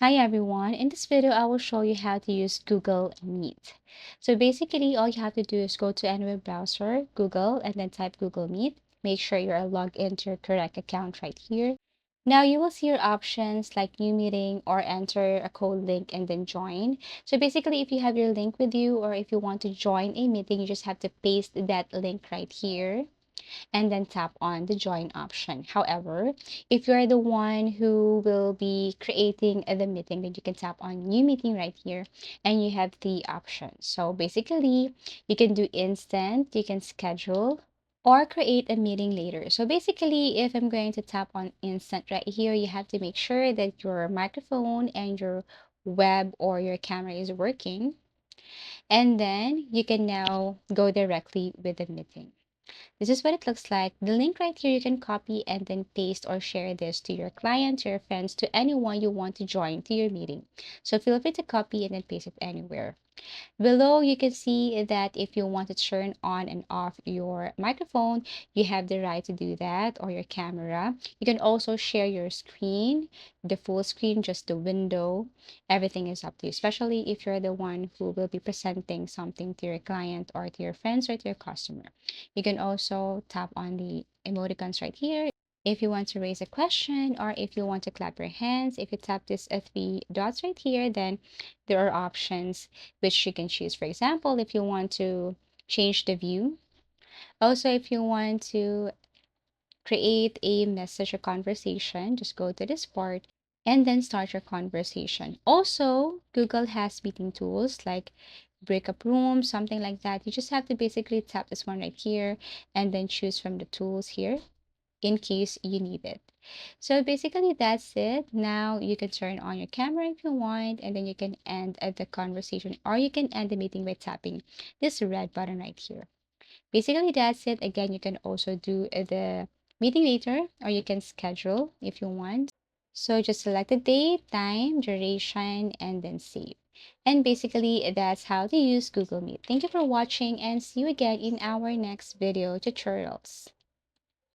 Hi everyone, in this video I will show you how to use Google Meet. So basically all you have to do is go to any web browser, Google, and then type Google Meet. Make sure you are logged into your correct account right here. Now you will see your options like new meeting or enter a code link and then join. So basically if you have your link with you or if you want to join a meeting, you just have to paste that link right here and then tap on the join option. However, if you're the one who will be creating the meeting, then you can tap on new meeting right here and you have the options. So basically, you can do instant, you can schedule, or create a meeting later. So basically, if I'm going to tap on instant right here, you have to make sure that your microphone and your web or your camera is working. And then you can now go directly with the meeting. This is what it looks like. The link right here, you can copy and then paste or share this to your client, to your friends, to anyone you want to join to your meeting. So feel free to copy and then paste it anywhere. Below, you can see that if you want to turn on and off your microphone, you have the right to do that, or your camera. You can also share your screen, the full screen, just the window. Everything is up to you, especially if you're the one who will be presenting something to your client or to your friends or to your customer. You can also tap on the emoticons right here. If you want to raise a question or if you want to clap your hands, if you tap this three dots right here, then there are options which you can choose. For example, if you want to change the view. Also, if you want to create a message or conversation, just go to this part and then start your conversation. Also, Google has meeting tools like breakup room, something like that. You just have to basically tap this one right here and then choose from the tools here in case you need it. So basically that's it. Now you can turn on your camera if you want, and then you can end the conversation or you can end the meeting by tapping this red button right here. Basically that's it. Again, you can also do the meeting later or you can schedule if you want. So just select the date, time, duration, and then save. And basically that's how to use Google Meet. Thank you for watching and see you again in our next video tutorials.